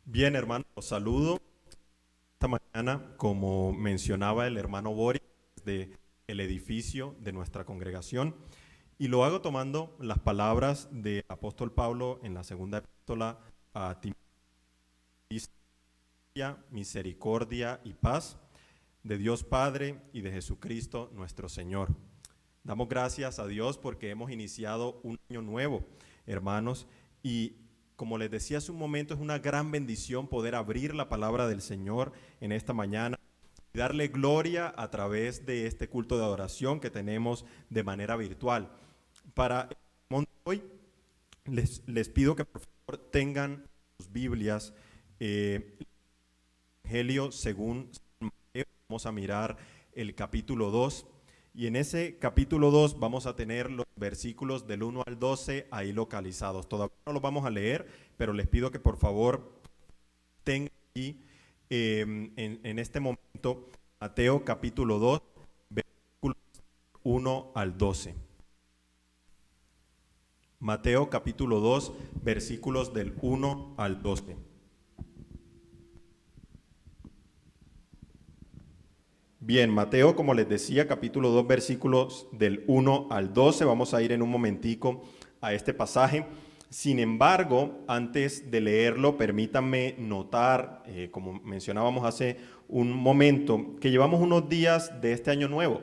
Bien, hermano, los saludo esta mañana, como mencionaba el hermano Boris, de el edificio de nuestra congregación, y lo hago tomando las palabras del apóstol Pablo en la segunda epístola a Timoteo: misericordia y paz de Dios Padre y de Jesucristo nuestro Señor. Damos gracias a Dios porque hemos iniciado un año nuevo, hermanos, y como les decía hace un momento, es una gran bendición poder abrir la palabra del Señor en esta mañana y darle gloria a través de este culto de adoración que tenemos de manera virtual. Para el sermón de hoy, les pido que por favor tengan sus Biblias, Evangelio según San Mateo. Vamos a mirar el capítulo 2. Y en ese capítulo 2 vamos a tener los versículos del 1 al 12 ahí localizados. Todavía no los vamos a leer, pero les pido que por favor tengan aquí en este momento Mateo capítulo 2, versículos 1 al 12. Mateo capítulo 2, versículos del 1 al 12. Bien, Mateo, como les decía, capítulo 2, versículos del 1 al 12. Vamos a ir en un momentico a este pasaje. Sin embargo, antes de leerlo, permítanme notar, como mencionábamos hace un momento, que llevamos unos días de este año nuevo,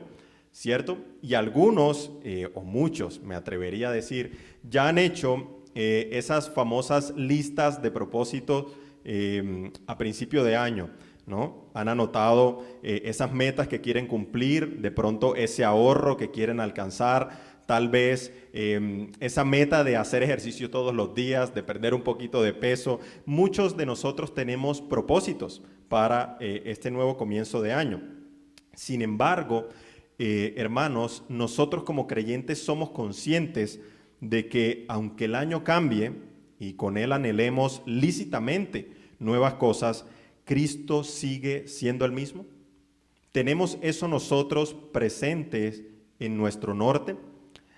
¿cierto? Y algunos, o muchos, me atrevería a decir, ya han hecho esas famosas listas de propósitos a principio de año, ¿no? Han anotado esas metas que quieren cumplir, de pronto ese ahorro que quieren alcanzar, tal vez esa meta de hacer ejercicio todos los días, de perder un poquito de peso. Muchos de nosotros tenemos propósitos para este nuevo comienzo de año. Sin embargo, hermanos, nosotros como creyentes somos conscientes de que aunque el año cambie y con él anhelemos lícitamente nuevas cosas, ¿Cristo sigue siendo el mismo? ¿Tenemos eso nosotros presentes en nuestro norte?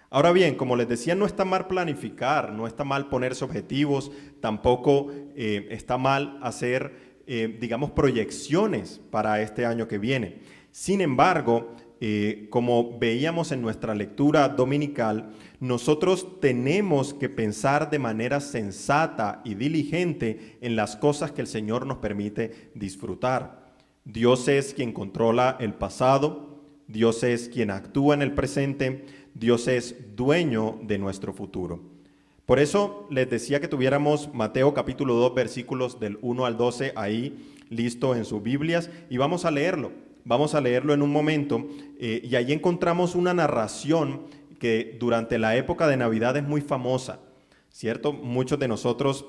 Ahora bien, como les decía, no está mal planificar, no está mal ponerse objetivos, tampoco está mal hacer, digamos, proyecciones para este año que viene. Sin embargo, como veíamos en nuestra lectura dominical, nosotros tenemos que pensar de manera sensata y diligente en las cosas que el Señor nos permite disfrutar. Dios es quien controla el pasado, Dios es quien actúa en el presente, Dios es dueño de nuestro futuro. Por eso les decía que tuviéramos Mateo capítulo 2, versículos del 1 al 12 ahí listo en sus Biblias, y vamos a leerlo. Vamos a leerlo en un momento, y allí encontramos una narración que durante la época de Navidad es muy famosa, ¿cierto? Muchos de nosotros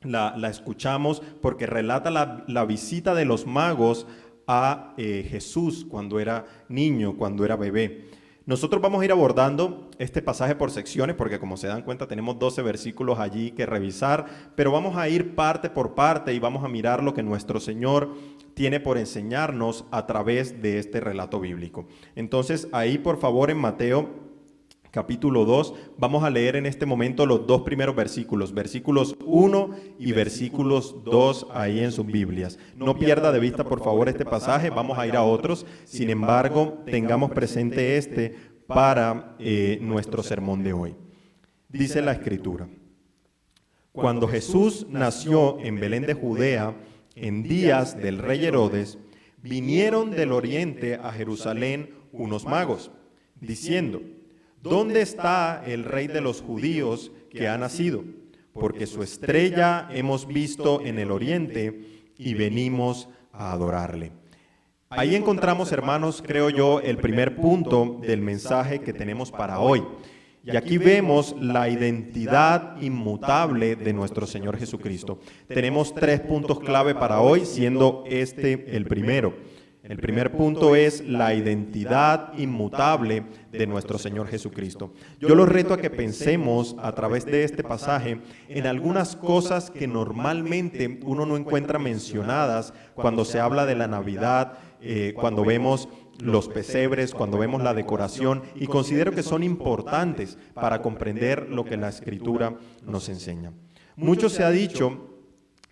la escuchamos porque relata la visita de los magos a Jesús cuando era niño, cuando era bebé. Nosotros vamos a ir abordando este pasaje por secciones porque, como se dan cuenta, tenemos 12 versículos allí que revisar, pero vamos a ir parte por parte y vamos a mirar lo que nuestro Señor tiene por enseñarnos a través de este relato bíblico. Entonces, ahí por favor en Mateo capítulo 2, vamos a leer en este momento los dos primeros versículos, versículos 1 y versículos 2 ahí en sus Biblias. No pierda de vista por favor este pasaje, vamos a ir a otros, sin embargo, tengamos presente este para nuestro sermón de hoy. Dice la Escritura: cuando Jesús nació en Belén de Judea, en días del rey Herodes, vinieron del oriente a Jerusalén unos magos, diciendo: ¿dónde está el rey de los judíos que ha nacido? Porque su estrella hemos visto en el oriente y venimos a adorarle. Ahí encontramos, hermanos, creo yo, el primer punto del mensaje que tenemos para hoy. Y aquí vemos la identidad inmutable de nuestro Señor Jesucristo. Tenemos 3 puntos clave para hoy, siendo este el primero. El primer punto es la identidad inmutable de nuestro Señor Jesucristo. Yo los reto a que pensemos a través de este pasaje en algunas cosas que normalmente uno no encuentra mencionadas cuando se habla de la Navidad, cuando vemos los pesebres, cuando vemos la decoración, y considero que son importantes para comprender lo que la Escritura nos enseña. Mucho se ha dicho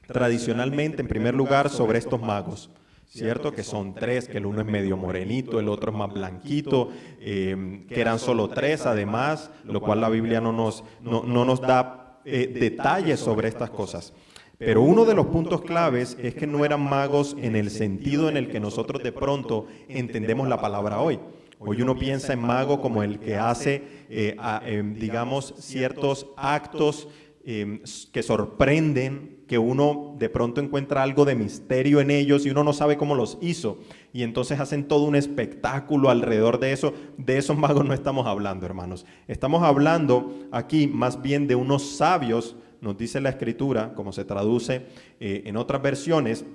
tradicionalmente, en primer lugar, sobre estos magos. ¿Cierto? Que son tres, que el uno es medio morenito, el otro es más blanquito, que eran solo tres además, lo cual la Biblia no nos da detalles sobre estas cosas. Pero uno de los puntos claves es que no eran magos en el sentido en el que nosotros de pronto entendemos la palabra hoy. Hoy uno piensa en mago como el que hace, digamos, ciertos actos que sorprenden, que uno de pronto encuentra algo de misterio en ellos y uno no sabe cómo los hizo. Y entonces hacen todo un espectáculo alrededor de eso. De esos magos no estamos hablando, hermanos. Estamos hablando aquí más bien de unos sabios, nos dice la Escritura, como se traduce en otras versiones,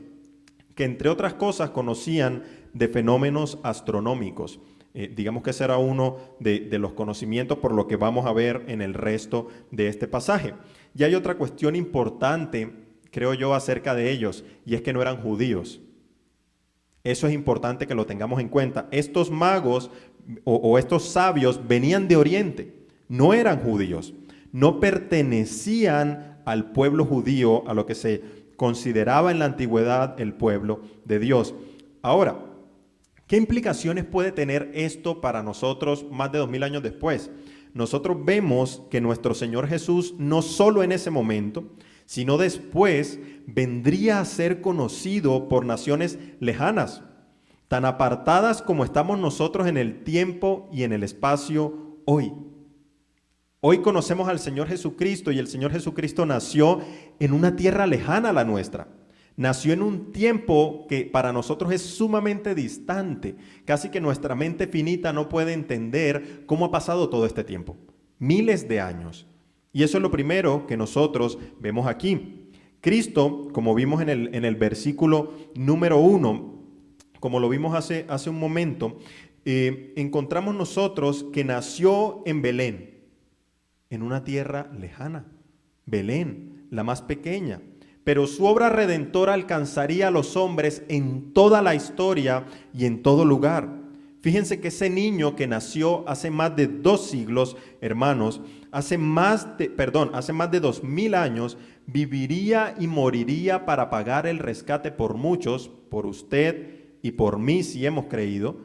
que entre otras cosas conocían de fenómenos astronómicos. Digamos que ese era uno de los conocimientos por lo que vamos a ver en el resto de este pasaje. Y hay otra cuestión importante, creo yo, acerca de ellos, y es que no eran judíos. Eso es importante que lo tengamos en cuenta. Estos magos o estos sabios venían de Oriente, no eran judíos, no pertenecían al pueblo judío, a lo que se consideraba en la antigüedad el pueblo de Dios. Ahora, ¿qué implicaciones puede tener esto para nosotros más de 2000 años después? Nosotros vemos que nuestro Señor Jesús, no solo en ese momento, sino después, vendría a ser conocido por naciones lejanas, tan apartadas como estamos nosotros en el tiempo y en el espacio hoy. Hoy conocemos al Señor Jesucristo y el Señor Jesucristo nació en una tierra lejana a la nuestra. Nació en un tiempo que para nosotros es sumamente distante. Casi que nuestra mente finita no puede entender cómo ha pasado todo este tiempo. Miles de años. Y eso es lo primero que nosotros vemos aquí. Cristo, como vimos en el versículo número 1, como lo vimos hace un momento, encontramos nosotros que nació en Belén, en una tierra lejana. Belén, la más pequeña. Pero su obra redentora alcanzaría a los hombres en toda la historia y en todo lugar. Fíjense que ese niño que nació hace más de 2 siglos, hermanos, hace más de 2000 años, viviría y moriría para pagar el rescate por muchos, por usted y por mí si hemos creído,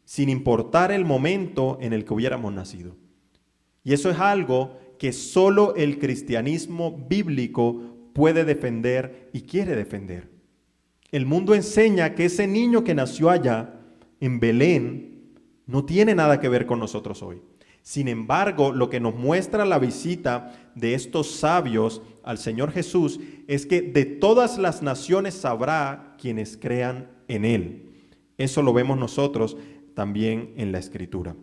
sin importar el momento en el que hubiéramos nacido. Y eso es algo que solo el cristianismo bíblico puede defender y quiere defender. El mundo enseña que ese niño que nació allá, en Belén, no tiene nada que ver con nosotros hoy. Sin embargo, lo que nos muestra la visita de estos sabios al Señor Jesús es que de todas las naciones habrá quienes crean en Él. Eso lo vemos nosotros también en la Escritura.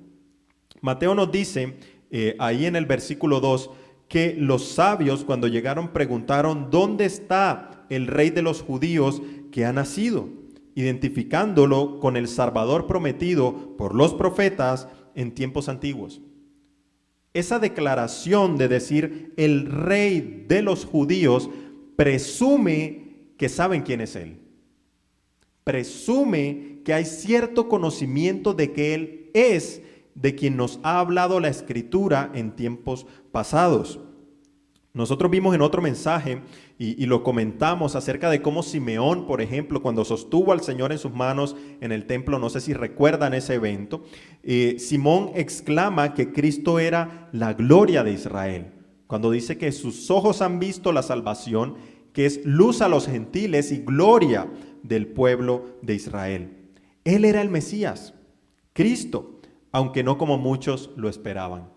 Mateo nos dice ahí en el versículo 2, que los sabios cuando llegaron preguntaron ¿dónde está el rey de los judíos que ha nacido? Identificándolo con el Salvador prometido por los profetas en tiempos antiguos. Esa declaración de decir el rey de los judíos presume que saben quién es él. Presume que hay cierto conocimiento de que él es de quien nos ha hablado la Escritura en tiempos pasados. Nosotros vimos en otro mensaje y lo comentamos acerca de cómo Simeón, por ejemplo, cuando sostuvo al Señor en sus manos en el templo, no sé si recuerdan ese evento, Simón exclama que Cristo era la gloria de Israel, cuando dice que sus ojos han visto la salvación, que es luz a los gentiles y gloria del pueblo de Israel. Él era el Mesías, Cristo, aunque no como muchos lo esperaban.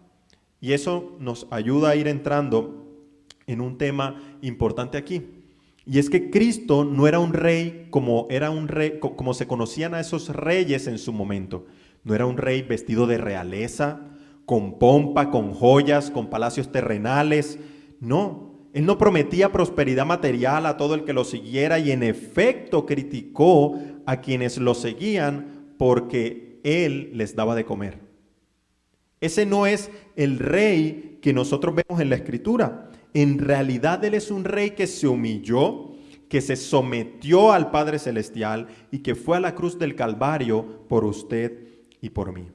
Y eso nos ayuda a ir entrando en un tema importante aquí. Y es que Cristo no era un rey como se conocían a esos reyes en su momento. No era un rey vestido de realeza, con pompa, con joyas, con palacios terrenales. No, él no prometía prosperidad material a todo el que lo siguiera y en efecto criticó a quienes lo seguían porque él les daba de comer. Ese no es el rey que nosotros vemos en la Escritura. En realidad él es un rey que se humilló, que se sometió al Padre Celestial y que fue a la cruz del Calvario por usted y por mí.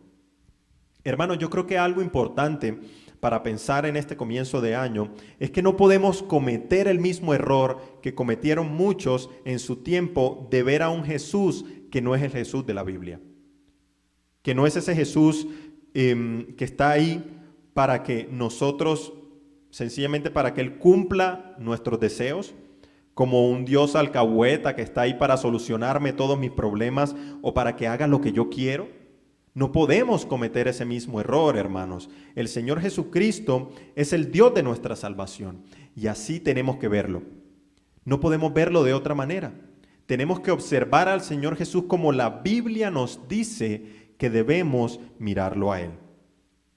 Hermano, yo creo que algo importante para pensar en este comienzo de año es que no podemos cometer el mismo error que cometieron muchos en su tiempo de ver a un Jesús que no es el Jesús de la Biblia. Que no es ese Jesús que está ahí para que nosotros, sencillamente para que Él cumpla nuestros deseos, como un Dios alcahueta que está ahí para solucionarme todos mis problemas o para que haga lo que yo quiero. No podemos cometer ese mismo error, hermanos. El Señor Jesucristo es el Dios de nuestra salvación y así tenemos que verlo. No podemos verlo de otra manera. Tenemos que observar al Señor Jesús como la Biblia nos dice que debemos mirarlo a Él.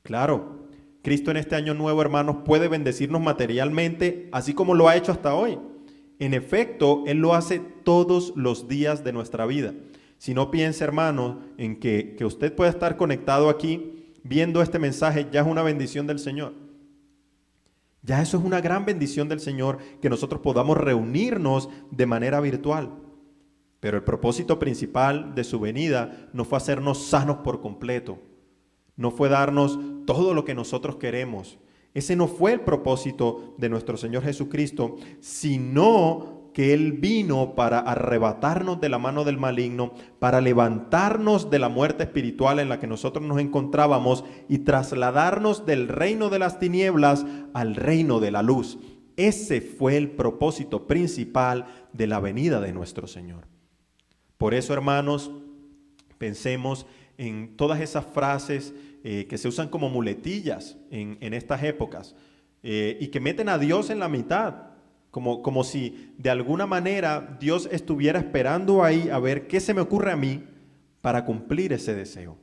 Claro, Cristo en este año nuevo, hermanos, puede bendecirnos materialmente, así como lo ha hecho hasta hoy. En efecto, Él lo hace todos los días de nuestra vida. Si no piensa, hermano, en que usted pueda estar conectado aquí viendo este mensaje, ya es una bendición del Señor. Ya eso es una gran bendición del Señor, que nosotros podamos reunirnos de manera virtual. Pero el propósito principal de su venida no fue hacernos sanos por completo. No fue darnos todo lo que nosotros queremos. Ese no fue el propósito de nuestro Señor Jesucristo, sino que Él vino para arrebatarnos de la mano del maligno, para levantarnos de la muerte espiritual en la que nosotros nos encontrábamos y trasladarnos del reino de las tinieblas al reino de la luz. Ese fue el propósito principal de la venida de nuestro Señor. Por eso, hermanos, pensemos en todas esas frases que se usan como muletillas en estas épocas y que meten a Dios en la mitad. Como si de alguna manera Dios estuviera esperando ahí a ver qué se me ocurre a mí para cumplir ese deseo.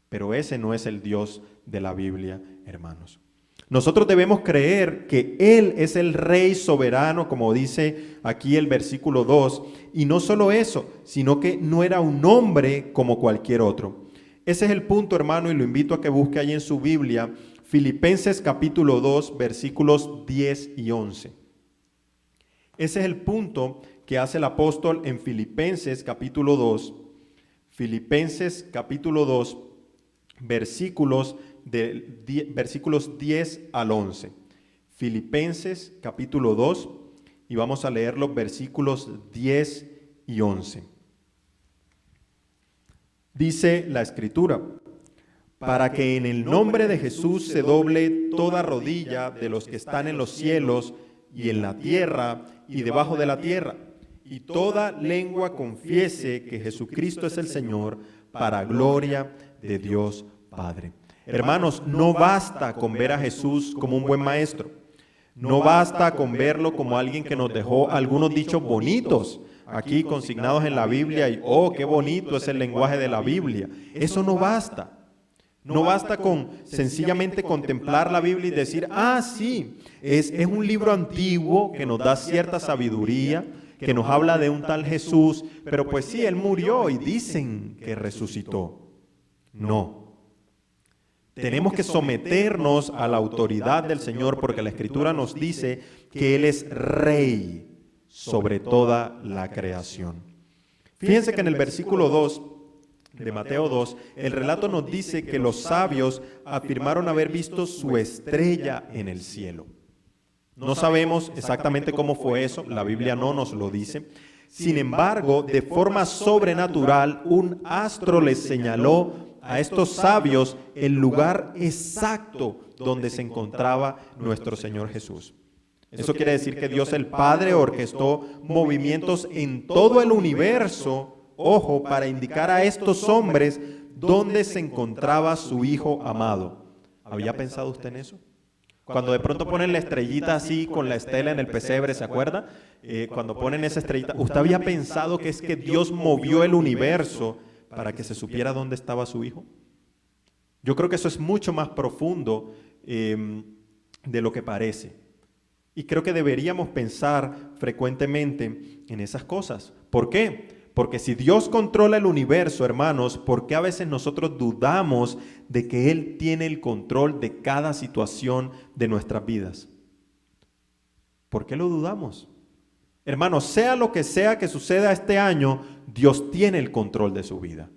Pero ese no es el Dios de la Biblia, hermanos. Nosotros debemos creer que Él es el Rey soberano, como dice aquí el versículo 2. Y no solo eso, sino que no era un hombre como cualquier otro. Ese es el punto, hermano, y lo invito a que busque ahí en su Biblia, Filipenses capítulo 2, versículos 10 y 11. Ese es el punto que hace el apóstol en Filipenses capítulo 2. Filipenses capítulo 2, versículos 10 al 11. Filipenses capítulo 2 y vamos a leer los versículos 10 y 11. Dice la Escritura: para que en el nombre de Jesús se doble toda rodilla de los que están en los cielos y en la tierra y debajo de la tierra, y toda lengua confiese que Jesucristo es el Señor, para gloria de Dios Padre. Hermanos, no basta con ver a Jesús como un buen maestro. No basta con verlo como alguien que nos dejó algunos dichos bonitos aquí consignados en la Biblia y qué bonito es el lenguaje de la Biblia. Eso no basta. No basta con sencillamente contemplar la Biblia y decir, sí, es un libro antiguo que nos da cierta sabiduría, que nos habla de un tal Jesús, pero pues sí, Él murió y dicen que resucitó. No. Tenemos que someternos a la autoridad del Señor porque la Escritura nos dice que Él es Rey sobre toda la creación. Fíjense que en el versículo 2 de Mateo 2, el relato nos dice que los sabios afirmaron haber visto su estrella en el cielo. No sabemos exactamente cómo fue eso, la Biblia no nos lo dice. Sin embargo, de forma sobrenatural, un astro les señaló a estos sabios el lugar exacto donde se encontraba nuestro Señor Jesús. Eso quiere decir que Dios el Padre orquestó movimientos en todo el universo, ojo, para indicar a estos hombres dónde se encontraba su Hijo amado. ¿Había pensado usted en eso? Cuando de pronto ponen la estrellita así con la estela en el pesebre, ¿se acuerda? Cuando ponen esa estrellita, ¿usted había pensado que es que Dios movió el universo para que se supiera dónde estaba su Hijo? Yo creo que eso es mucho más profundo de lo que parece. Y creo que deberíamos pensar frecuentemente en esas cosas. ¿Por qué? Porque si Dios controla el universo, hermanos, ¿por qué a veces nosotros dudamos de que Él tiene el control de cada situación de nuestras vidas? ¿Por qué lo dudamos? Hermanos, sea lo que sea que suceda este año, Dios tiene el control de su vida.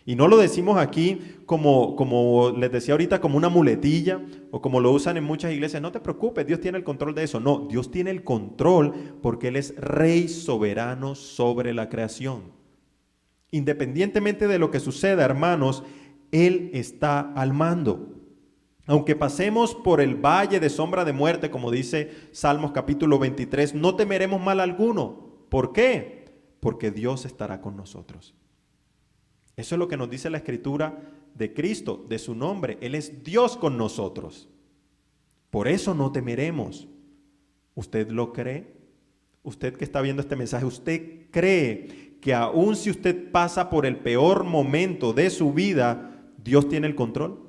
Y no lo decimos aquí como les decía ahorita, como una muletilla o como lo usan en muchas iglesias. No te preocupes, Dios tiene el control de eso. No, Dios tiene el control porque Él es rey soberano sobre la creación. Independientemente de lo que suceda, hermanos, Él está al mando. Aunque pasemos por el valle de sombra de muerte, como dice Salmos capítulo 23, no temeremos mal alguno. ¿Por qué? Porque Dios estará con nosotros. Eso es lo que nos dice la Escritura de Cristo, de su nombre. Él es Dios con nosotros. Por eso no temeremos. ¿Usted lo cree? Usted que está viendo este mensaje, ¿usted cree que aun si usted pasa por el peor momento de su vida, Dios tiene el control?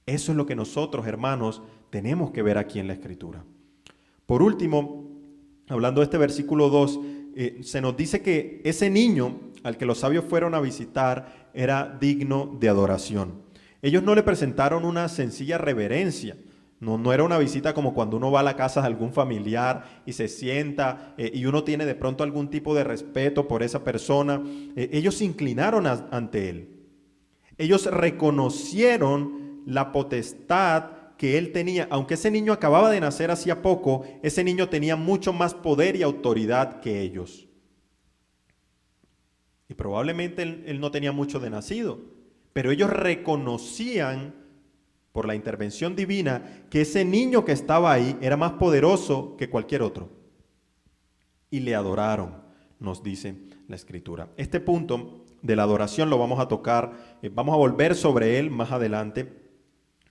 Eso es lo que nosotros, hermanos, tenemos que ver aquí en la Escritura. Por último, hablando de este versículo 2, se nos dice que ese niño al que los sabios fueron a visitar era digno de adoración. Ellos no le presentaron una sencilla reverencia. No era una visita como cuando uno va a la casa de algún familiar y se sienta y uno tiene de pronto algún tipo de respeto por esa persona. Ellos se inclinaron ante él. Ellos reconocieron la potestad que él tenía. Aunque ese niño acababa de nacer hacía poco, ese niño tenía mucho más poder y autoridad que ellos. Y probablemente él no tenía mucho de nacido, pero ellos reconocían por la intervención divina que ese niño que estaba ahí era más poderoso que cualquier otro. Y le adoraron, nos dice la Escritura. Este punto de la adoración lo vamos a tocar, vamos a volver sobre él más adelante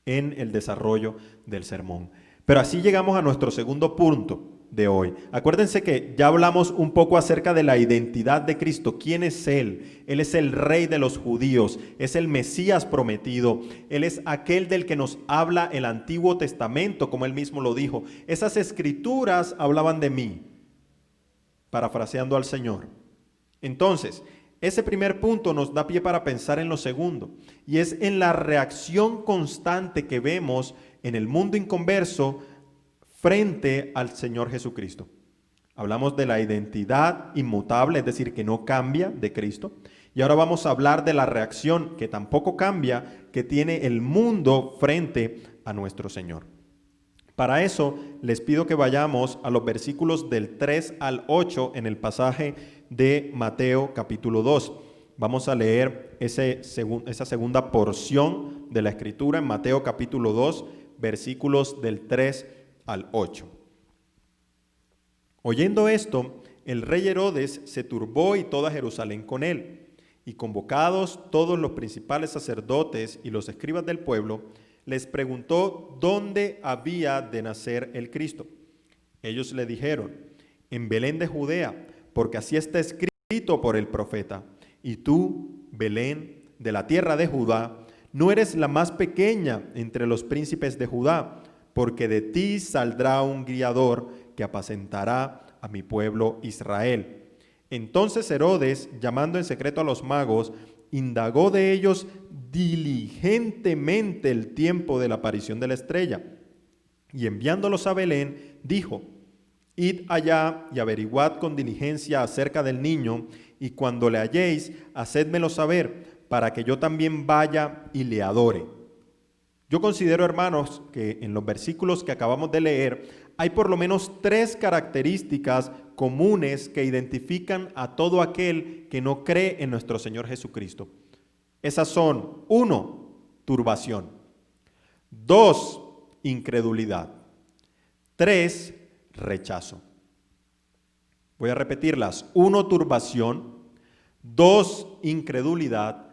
en el desarrollo del sermón. Pero así llegamos a nuestro segundo punto de hoy. Acuérdense que ya hablamos un poco acerca de la identidad de Cristo. ¿Quién es Él? Él es el Rey de los judíos, es el Mesías prometido, Él es aquel del que nos habla el Antiguo Testamento, como Él mismo lo dijo. Esas escrituras hablaban de mí, parafraseando al Señor. Entonces, ese primer punto nos da pie para pensar en lo segundo, y es en la reacción constante que vemos en el mundo inconverso frente al Señor Jesucristo. Hablamos de la identidad inmutable, es decir, que no cambia, de Cristo. Y ahora vamos a hablar de la reacción que tampoco cambia, que tiene el mundo frente a nuestro Señor. Para eso les pido que vayamos a los versículos del 3 al 8 en el pasaje de Mateo capítulo 2. Vamos a leer esa segunda porción de la Escritura en Mateo capítulo 2, versículos del 3 al 8. Oyendo esto, el rey Herodes se turbó y toda Jerusalén con él. Y convocados todos los principales sacerdotes y los escribas del pueblo, les preguntó dónde había de nacer el Cristo. Ellos le dijeron, en Belén de Judea, porque así está escrito por el profeta. Y tú, Belén, de la tierra de Judá, no eres la más pequeña entre los príncipes de Judá, porque de ti saldrá un guiador que apacentará a mi pueblo Israel. Entonces Herodes, llamando en secreto a los magos, indagó de ellos diligentemente el tiempo de la aparición de la estrella. Y enviándolos a Belén, dijo, id allá y averiguad con diligencia acerca del niño, y cuando le halléis, hacédmelo saber, para que yo también vaya y le adore. Yo considero, hermanos, que en los versículos que acabamos de leer hay por lo menos 3 características comunes que identifican a todo aquel que no cree en nuestro Señor Jesucristo. Esas son: 1, turbación; 2, incredulidad; 3, rechazo. Voy a repetirlas: 1, turbación; 2, incredulidad;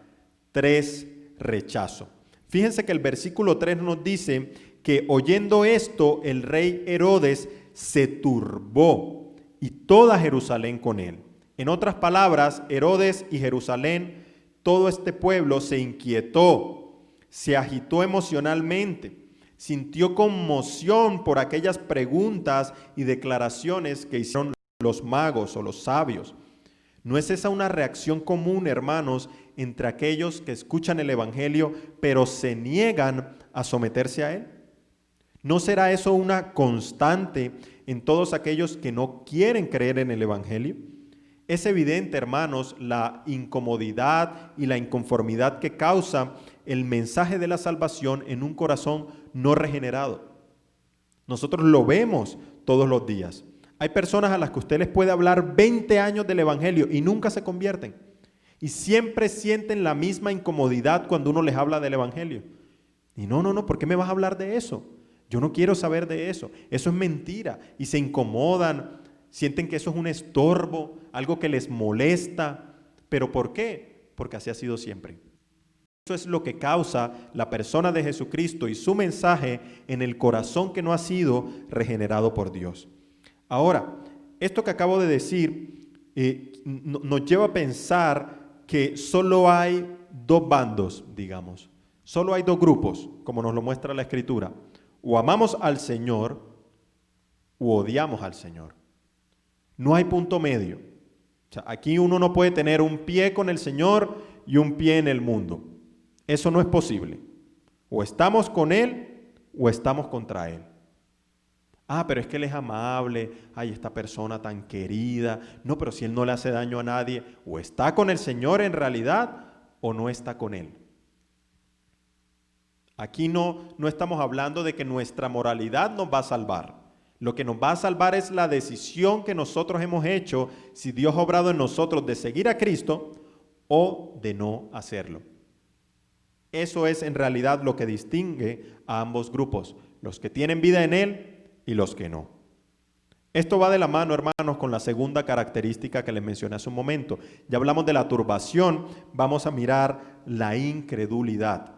3, rechazo. Fíjense que el versículo 3 nos dice que oyendo esto, el rey Herodes se turbó y toda Jerusalén con él. En otras palabras, Herodes y Jerusalén, todo este pueblo se inquietó, se agitó emocionalmente, sintió conmoción por aquellas preguntas y declaraciones que hicieron los magos o los sabios. ¿No es esa una reacción común, hermanos, entre aquellos que escuchan el Evangelio pero se niegan a someterse a él? ¿No será eso una constante en todos aquellos que no quieren creer en el Evangelio? Es evidente, hermanos, la incomodidad y la inconformidad que causa el mensaje de la salvación en un corazón no regenerado. Nosotros lo vemos todos los días. Hay personas a las que usted les puede hablar 20 años del evangelio y nunca se convierten. Y siempre sienten la misma incomodidad cuando uno les habla del evangelio. Y no, ¿por qué me vas a hablar de eso? Yo no quiero saber de eso. Eso es mentira. Y se incomodan, sienten que eso es un estorbo, algo que les molesta. ¿Pero por qué? Porque así ha sido siempre. Eso es lo que causa la persona de Jesucristo y su mensaje en el corazón que no ha sido regenerado por Dios. Ahora, esto que acabo de decir nos lleva a pensar que solo hay dos bandos, digamos. Solo hay dos grupos, como nos lo muestra la Escritura. O amamos al Señor o odiamos al Señor. No hay punto medio. O sea, aquí uno no puede tener un pie con el Señor y un pie en el mundo. Eso no es posible. O estamos con Él o estamos contra Él. Pero es que Él es amable. Ay, esta persona tan querida. No, pero si Él no le hace daño a nadie. O está con el Señor en realidad o no está con Él. Aquí no estamos hablando de que nuestra moralidad nos va a salvar. Lo que nos va a salvar es la decisión que nosotros hemos hecho, si Dios ha obrado en nosotros de seguir a Cristo o de no hacerlo. Eso es en realidad lo que distingue a ambos grupos, los que tienen vida en Él y los que no. Esto va de la mano, hermanos, con la segunda característica que les mencioné hace un momento. Ya hablamos de la turbación, vamos a mirar la incredulidad.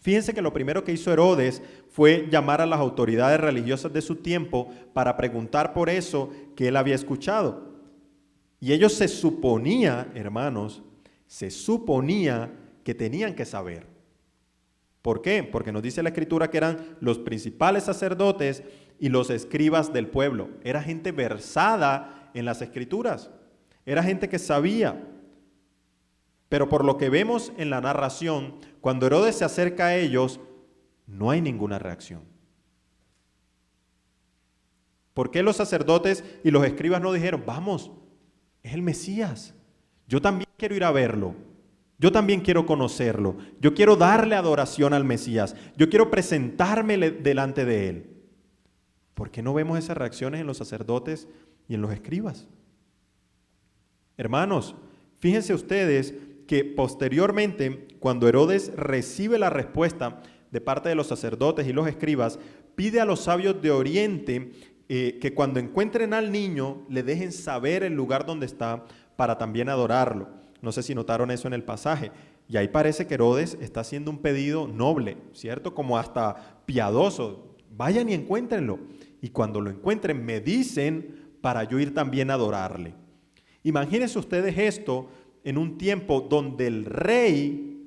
Fíjense que lo primero que hizo Herodes fue llamar a las autoridades religiosas de su tiempo para preguntar por eso que él había escuchado. Y ellos se suponía, hermanos, que tenían que saber. ¿Por qué? Porque nos dice la Escritura que eran los principales sacerdotes y los escribas del pueblo. Era gente versada en las Escrituras. Era gente que sabía. Pero por lo que vemos en la narración, cuando Herodes se acerca a ellos, no hay ninguna reacción. ¿Por qué los sacerdotes y los escribas no dijeron, vamos, es el Mesías, yo también quiero ir a verlo, yo también quiero conocerlo, yo quiero darle adoración al Mesías, yo quiero presentarme delante de él? ¿Por qué no vemos esas reacciones en los sacerdotes y en los escribas? Hermanos, fíjense ustedes que posteriormente, cuando Herodes recibe la respuesta de parte de los sacerdotes y los escribas, pide a los sabios de Oriente que cuando encuentren al niño le dejen saber el lugar donde está para también adorarlo. No sé si notaron eso en el pasaje. Y ahí parece que Herodes está haciendo un pedido noble, ¿cierto? Como hasta piadoso. Vayan y encuéntrenlo. Y cuando lo encuentren me dicen para yo ir también a adorarle. Imagínense ustedes esto en un tiempo donde el rey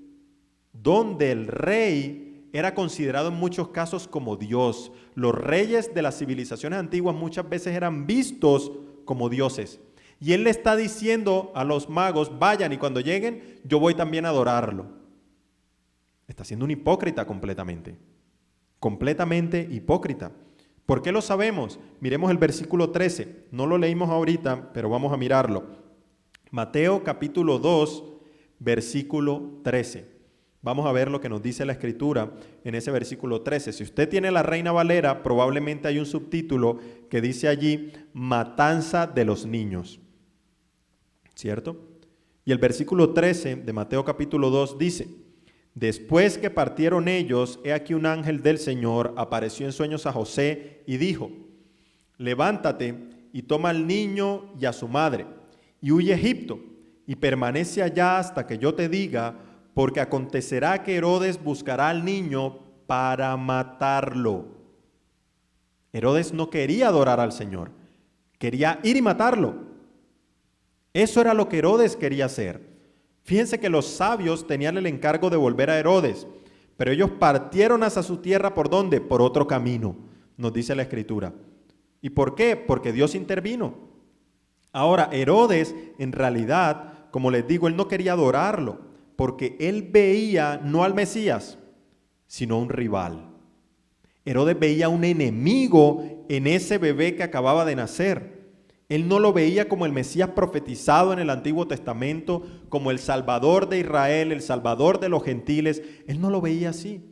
era considerado en muchos casos como Dios. Los reyes de las civilizaciones antiguas muchas veces eran vistos como dioses. Y él le está diciendo a los magos, vayan y cuando lleguen, yo voy también a adorarlo. Está siendo un hipócrita completamente. Completamente hipócrita. ¿Por qué lo sabemos? Miremos el versículo 13. No lo leímos ahorita, pero vamos a mirarlo. Mateo capítulo 2, versículo 13. Vamos a ver lo que nos dice la Escritura en ese versículo 13. Si usted tiene la Reina Valera, probablemente hay un subtítulo que dice allí, matanza de los niños. ¿Cierto? Y el versículo 13 de Mateo capítulo 2 dice, después que partieron ellos, he aquí un ángel del Señor apareció en sueños a José y dijo, levántate y toma al niño y a su madre, y huye a Egipto, y permanece allá hasta que yo te diga, porque acontecerá que Herodes buscará al niño para matarlo. Herodes no quería adorar al Señor, quería ir y matarlo. Eso era lo que Herodes quería hacer. Fíjense que los sabios tenían el encargo de volver a Herodes, pero ellos partieron hacia su tierra, ¿por dónde? Por otro camino, nos dice la Escritura. ¿Y por qué? Porque Dios intervino. Ahora, Herodes, en realidad, como les digo, él no quería adorarlo, porque él veía no al Mesías, sino un rival. Herodes veía un enemigo en ese bebé que acababa de nacer. Él no lo veía como el Mesías profetizado en el Antiguo Testamento, como el Salvador de Israel, el Salvador de los gentiles. Él no lo veía así.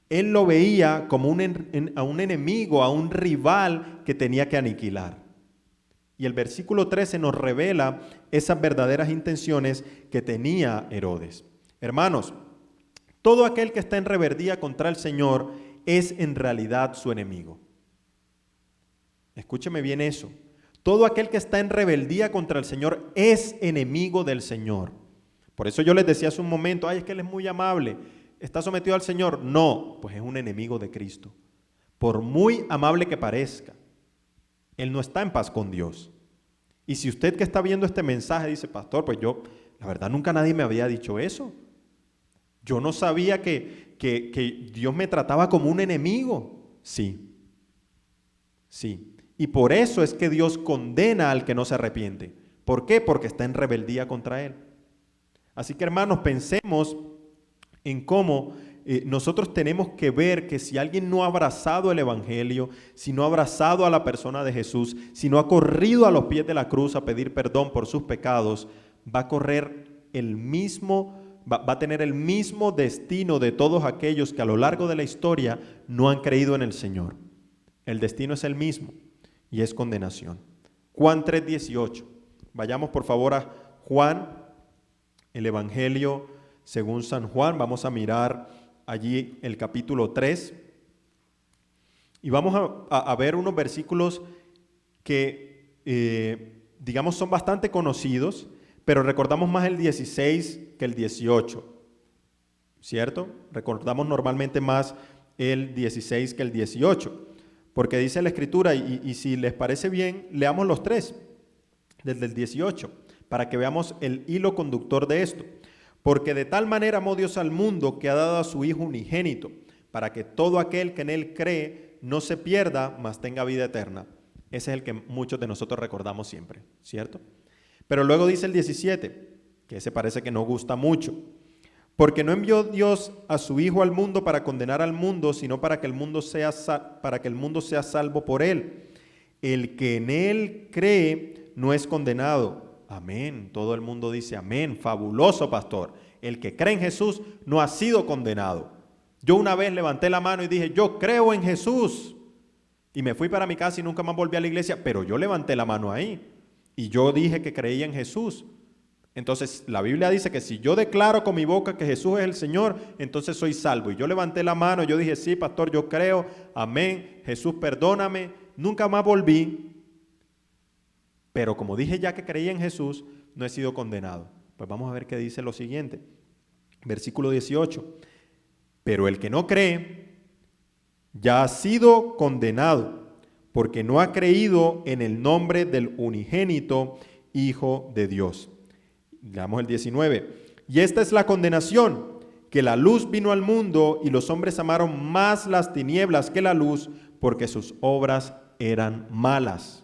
Él lo veía como a un enemigo, a un rival que tenía que aniquilar. Y el versículo 13 nos revela esas verdaderas intenciones que tenía Herodes. Hermanos, todo aquel que está en rebeldía contra el Señor es en realidad su enemigo. Escúcheme bien eso. Todo aquel que está en rebeldía contra el Señor es enemigo del Señor. Por eso yo les decía hace un momento, ay, es que Él es muy amable, está sometido al Señor. No, pues es un enemigo de Cristo. Por muy amable que parezca, Él no está en paz con Dios. Y si usted que está viendo este mensaje dice, pastor, pues yo, la verdad nunca nadie me había dicho eso. Yo no sabía que Dios me trataba como un enemigo. Sí, sí. Y por eso es que Dios condena al que no se arrepiente. ¿Por qué? Porque está en rebeldía contra Él. Así que hermanos, pensemos en cómo nosotros tenemos que ver que si alguien no ha abrazado el Evangelio, si no ha abrazado a la persona de Jesús, si no ha corrido a los pies de la cruz a pedir perdón por sus pecados, va a correr va a tener el mismo destino de todos aquellos que a lo largo de la historia no han creído en el Señor. El destino es el mismo y es condenación. Juan 3:18. Vayamos por favor a Juan, el Evangelio según San Juan. Vamos a mirar allí el capítulo 3 y vamos a ver unos versículos que digamos son bastante conocidos, pero recordamos más el 16 que el 18, ¿cierto? Recordamos normalmente más el 16 que el 18, porque dice la Escritura, y si les parece bien, leamos los tres, desde el 18, para que veamos el hilo conductor de esto. Porque de tal manera amó Dios al mundo que ha dado a su Hijo unigénito, para que todo aquel que en Él cree no se pierda, mas tenga vida eterna. Ese es el que muchos de nosotros recordamos siempre, ¿cierto? Pero luego dice el 17, que ese parece que no gusta mucho. Porque no envió Dios a su Hijo al mundo para condenar al mundo, sino para que el mundo sea salvo por Él. El que en Él cree no es condenado. Amén. Todo el mundo dice amén. Fabuloso, pastor. El que cree en Jesús no ha sido condenado. Yo una vez levanté la mano y dije, yo creo en Jesús. Y me fui para mi casa y nunca más volví a la iglesia, pero yo levanté la mano ahí. Y yo dije que creía en Jesús. Entonces la Biblia dice que si yo declaro con mi boca que Jesús es el Señor, entonces soy salvo. Y yo levanté la mano, yo dije, sí, pastor, yo creo. Amén. Jesús, perdóname. Nunca más volví. Pero como dije ya que creía en Jesús, no he sido condenado. Pues vamos a ver qué dice lo siguiente. Versículo 18. Pero el que no cree ya ha sido condenado, porque no ha creído en el nombre del unigénito Hijo de Dios. Leamos el 19. Y esta es la condenación, que la luz vino al mundo y los hombres amaron más las tinieblas que la luz, porque sus obras eran malas.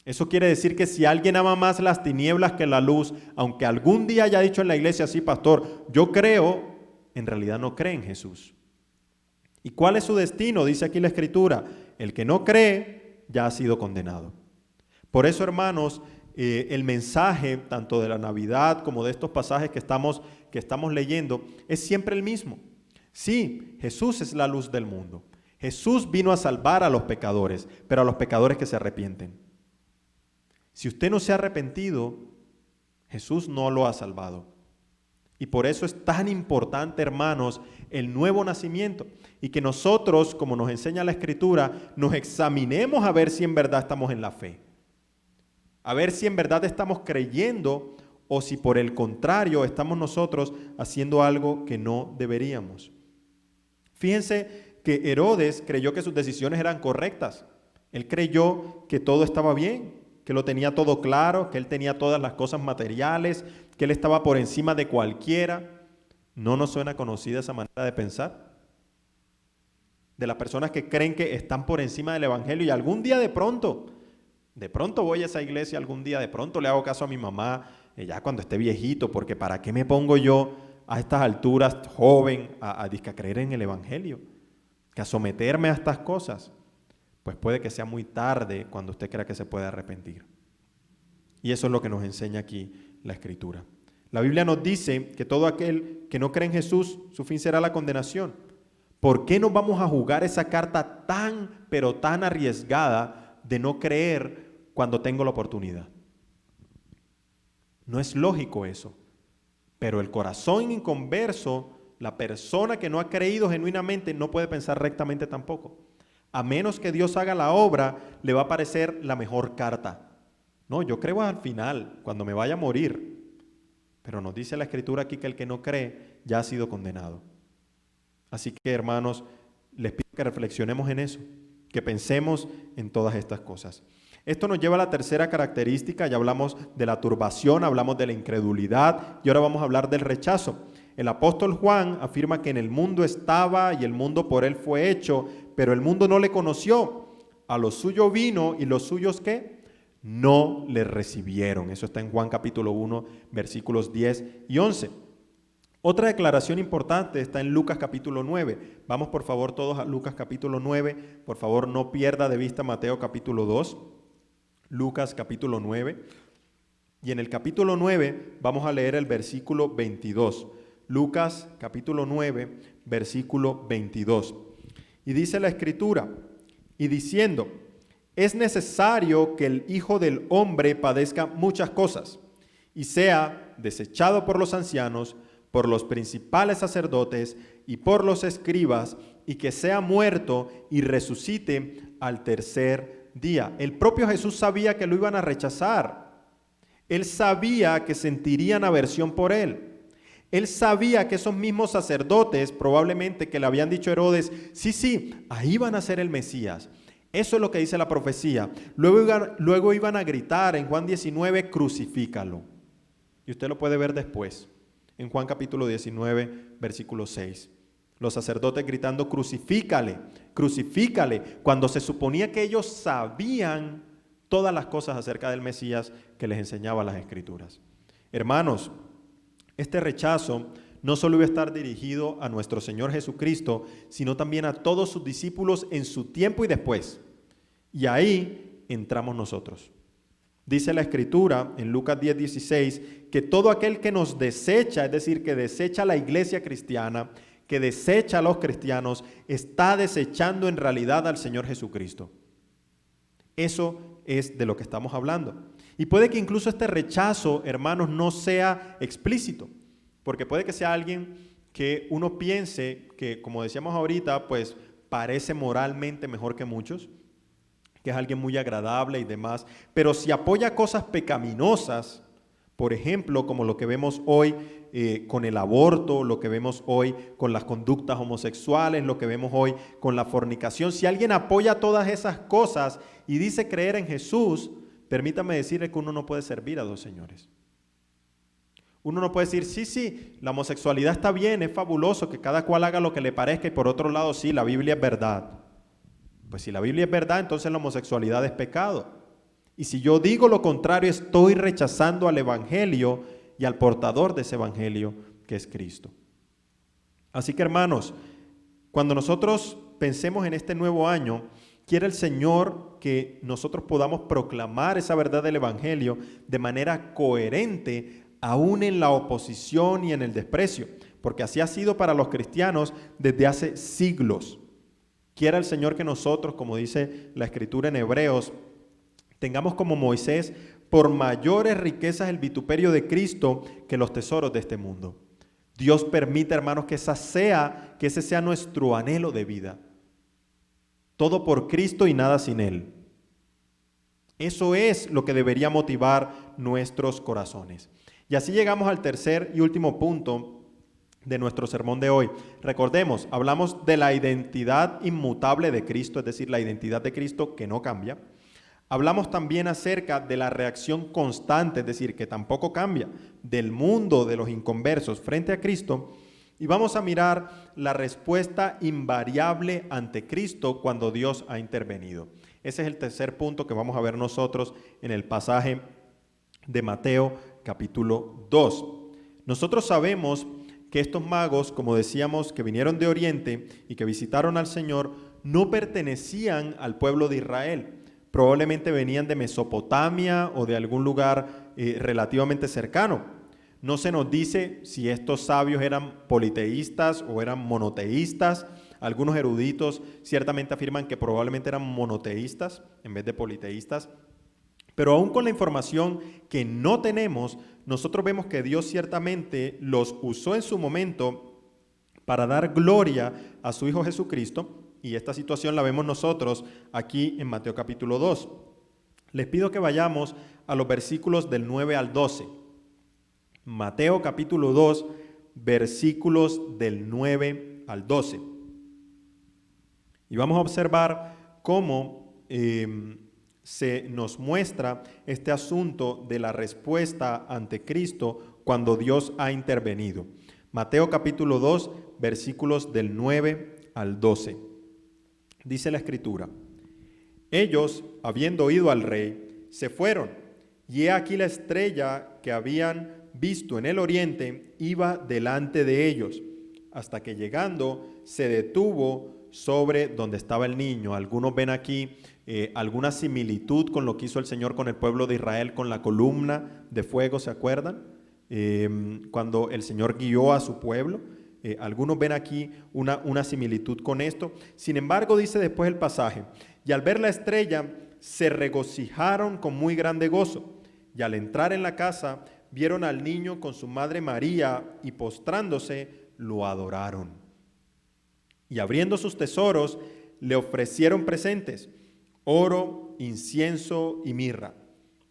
Eso quiere decir que si alguien ama más las tinieblas que la luz, aunque algún día haya dicho en la iglesia, sí, pastor, yo creo, en realidad no cree en Jesús. ¿Y cuál es su destino? Dice aquí la Escritura, el que no cree ya ha sido condenado. Por eso, hermanos, el mensaje tanto de la Navidad como de estos pasajes que estamos leyendo es siempre el mismo. Sí, Jesús es la luz del mundo. Jesús vino a salvar a los pecadores, pero a los pecadores que se arrepienten. Si usted no se ha arrepentido, Jesús no lo ha salvado. Y por eso es tan importante, hermanos, el nuevo nacimiento. Y que nosotros, como nos enseña la Escritura, nos examinemos a ver si en verdad estamos en la fe. A ver si en verdad estamos creyendo o si por el contrario estamos nosotros haciendo algo que no deberíamos. Fíjense que Herodes creyó que sus decisiones eran correctas. Él creyó que todo estaba bien, que lo tenía todo claro, que él tenía todas las cosas materiales, que él estaba por encima de cualquiera. ¿No nos suena conocida esa manera de pensar? De las personas que creen que están por encima del Evangelio y algún día de pronto voy a esa iglesia, algún día de pronto le hago caso a mi mamá, ya cuando esté viejito, porque ¿para qué me pongo yo a estas alturas, joven, a creer en el Evangelio? Que a someterme a estas cosas. Pues puede que sea muy tarde cuando usted crea que se puede arrepentir. Y eso es lo que nos enseña aquí la Escritura. La Biblia nos dice que todo aquel que no cree en Jesús, su fin será la condenación. ¿Por qué nos vamos a jugar esa carta tan, pero tan arriesgada de no creer cuando tengo la oportunidad? No es lógico eso. Pero el corazón inconverso, la persona que no ha creído genuinamente, no puede pensar rectamente tampoco. A menos que Dios haga la obra, le va a parecer la mejor carta. No, yo creo al final, cuando me vaya a morir. Pero nos dice la Escritura aquí que el que no cree ya ha sido condenado. Así que, hermanos, les pido que reflexionemos en eso, que pensemos en todas estas cosas. Esto nos lleva a la tercera característica. Ya hablamos de la turbación, hablamos de la incredulidad y ahora vamos a hablar del rechazo. El apóstol Juan afirma que en el mundo estaba y el mundo por él fue hecho, pero el mundo no le conoció. A lo suyo vino y los suyos, ¿qué? No le recibieron. Eso está en Juan capítulo 1, versículos 10 y 11. Otra declaración importante está en Lucas capítulo 9. Vamos por favor todos a Lucas capítulo 9. Por favor no pierda de vista Mateo capítulo 2. Lucas capítulo 9. Y en el capítulo 9 vamos a leer el versículo 22. Lucas capítulo 9, versículo 22. Y dice la Escritura, y diciendo, es necesario que el Hijo del Hombre padezca muchas cosas, y sea desechado por los ancianos, por los principales sacerdotes y por los escribas, y que sea muerto y resucite al tercer día. El propio Jesús sabía que lo iban a rechazar. Él sabía que sentirían aversión por él. Él sabía que esos mismos sacerdotes, probablemente que le habían dicho a Herodes, sí, ahí van a ser el Mesías. Eso es lo que dice la profecía. Luego iban a gritar en Juan 19, crucifícalo. Y usted lo puede ver después, en Juan capítulo 19, versículo 6. Los sacerdotes gritando, crucifícale, crucifícale, cuando se suponía que ellos sabían todas las cosas acerca del Mesías que les enseñaba las Escrituras. Hermanos, este rechazo no solo iba a estar dirigido a nuestro Señor Jesucristo, sino también a todos sus discípulos en su tiempo y después. Y ahí entramos nosotros. Dice la Escritura en Lucas 10:16 que todo aquel que nos desecha, es decir, que desecha la iglesia cristiana, que desecha a los cristianos, está desechando en realidad al Señor Jesucristo. Eso es de lo que estamos hablando. Y puede que incluso este rechazo, hermanos, no sea explícito, porque puede que sea alguien que uno piense que, como decíamos ahorita, pues parece moralmente mejor que muchos, que es alguien muy agradable y demás, pero si apoya cosas pecaminosas, por ejemplo, como lo que vemos hoy con el aborto, lo que vemos hoy con las conductas homosexuales, lo que vemos hoy con la fornicación, si alguien apoya todas esas cosas y dice creer en Jesús, permítame decirle que uno no puede servir a dos señores. Uno no puede decir, sí, la homosexualidad está bien, es fabuloso, que cada cual haga lo que le parezca, y por otro lado, sí, la Biblia es verdad. Pues si la Biblia es verdad, entonces la homosexualidad es pecado. Y si yo digo lo contrario, estoy rechazando al Evangelio y al portador de ese Evangelio, que es Cristo. Así que, hermanos, cuando nosotros pensemos en este nuevo año, quiere el Señor que nosotros podamos proclamar esa verdad del Evangelio de manera coherente, aún en la oposición y en el desprecio, porque así ha sido para los cristianos desde hace siglos. Quiera el Señor que nosotros, como dice la Escritura en Hebreos, tengamos como Moisés por mayores riquezas el vituperio de Cristo que los tesoros de este mundo. Dios permite, hermanos, que ese sea nuestro anhelo de vida. Todo por Cristo y nada sin Él. Eso es lo que debería motivar nuestros corazones. Y así llegamos al tercer y último punto de nuestro sermón de hoy. Recordemos, hablamos de la identidad inmutable de Cristo, es decir, la identidad de Cristo que no cambia. Hablamos también acerca de la reacción constante, es decir, que tampoco cambia, del mundo de los inconversos frente a Cristo. Y vamos a mirar la respuesta invariable ante Cristo cuando Dios ha intervenido. Ese es el tercer punto que vamos a ver nosotros en el pasaje de Mateo capítulo 2. Nosotros sabemos que estos magos, como decíamos, que vinieron de Oriente y que visitaron al Señor, no pertenecían al pueblo de Israel. probablemente venían de Mesopotamia o de algún lugar relativamente cercano. No se nos dice si estos sabios eran politeístas o eran monoteístas. Algunos eruditos ciertamente afirman que probablemente eran monoteístas en vez de politeístas. Pero aún con la información que no tenemos, nosotros vemos que Dios ciertamente los usó en su momento para dar gloria a su Hijo Jesucristo. Y esta situación la vemos nosotros aquí en Mateo capítulo 2. Les pido que vayamos a los versículos del 9 al 12. Mateo capítulo 2, versículos del 9 al 12. Y vamos a observar cómo se nos muestra este asunto de la respuesta ante Cristo cuando Dios ha intervenido. Mateo capítulo 2, versículos del 9 al 12. Dice la Escritura: ellos, habiendo oído al rey, se fueron, y he aquí la estrella que habían visto en el oriente iba delante de ellos, hasta que llegando se detuvo sobre donde estaba el niño. Algunos ven aquí alguna similitud con lo que hizo el Señor con el pueblo de Israel con la columna de fuego, ¿se acuerdan? Cuando el Señor guió a su pueblo. Algunos ven aquí una similitud con esto. Sin embargo, dice después el pasaje: y al ver la estrella se regocijaron con muy grande gozo, y al entrar en la casa vieron al niño con su madre María, y postrándose lo adoraron. Y abriendo sus tesoros le ofrecieron presentes: oro, incienso y mirra.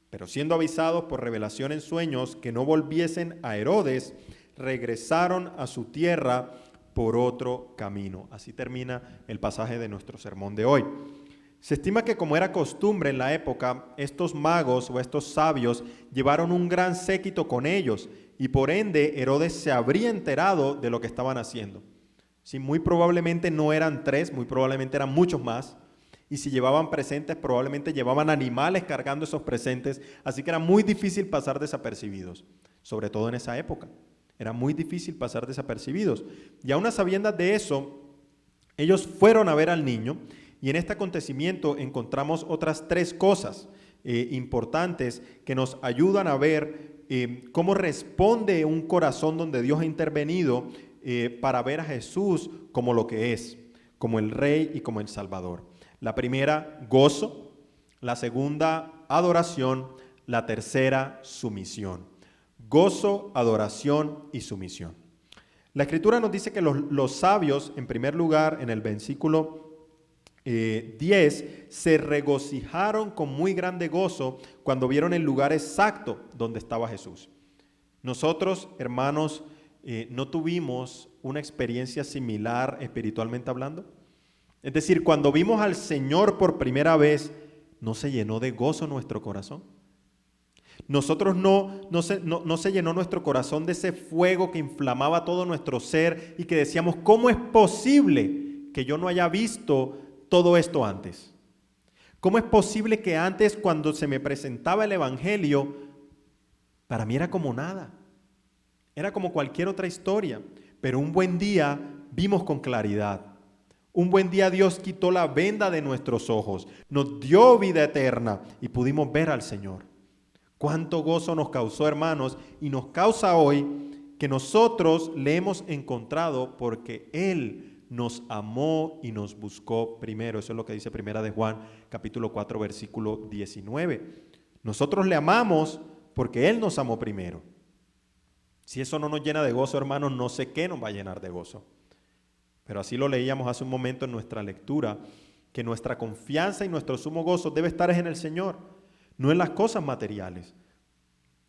Pero siendo avisados por revelación en sueños que no volviesen a Herodes, regresaron a su tierra por otro camino. Así termina el pasaje de nuestro sermón de hoy. Se estima que, como era costumbre en la época, estos magos o estos sabios llevaron un gran séquito con ellos, y por ende Herodes se habría enterado de lo que estaban haciendo. Sí, muy probablemente no eran 3, muy probablemente eran muchos más. Y si llevaban presentes, probablemente llevaban animales cargando esos presentes, así que era muy difícil pasar desapercibidos, sobre todo en esa época. Era muy difícil pasar desapercibidos. Y aún a sabiendas de eso, ellos fueron a ver al niño, y en este acontecimiento encontramos otras 3 cosas importantes que nos ayudan a ver cómo responde un corazón donde Dios ha intervenido para ver a Jesús como lo que es, como el Rey y como el Salvador. La primera, gozo; la segunda, adoración; la tercera, sumisión. Gozo, adoración y sumisión. La Escritura nos dice que los sabios, en primer lugar, en el versículo 10, se regocijaron con muy grande gozo cuando vieron el lugar exacto donde estaba Jesús. Nosotros, hermanos, ¿no tuvimos una experiencia similar espiritualmente hablando? Es decir, cuando vimos al Señor por primera vez, ¿no se llenó de gozo nuestro corazón? Nosotros no se llenó nuestro corazón de ese fuego que inflamaba todo nuestro ser y que decíamos: ¿cómo es posible que yo no haya visto todo esto antes? ¿Cómo es posible que antes, cuando se me presentaba el Evangelio, para mí era como nada? Era como cualquier otra historia, pero un buen día vimos con claridad. Un buen día Dios quitó la venda de nuestros ojos, nos dio vida eterna y pudimos ver al Señor. Cuánto gozo nos causó, hermanos, y nos causa hoy que nosotros le hemos encontrado porque Él nos amó y nos buscó primero. Eso es lo que dice Primera de Juan, capítulo 4, versículo 19. Nosotros le amamos porque Él nos amó primero. Si eso no nos llena de gozo, hermanos, no sé qué nos va a llenar de gozo. Pero así lo leíamos hace un momento en nuestra lectura, que nuestra confianza y nuestro sumo gozo debe estar en el Señor, no en las cosas materiales.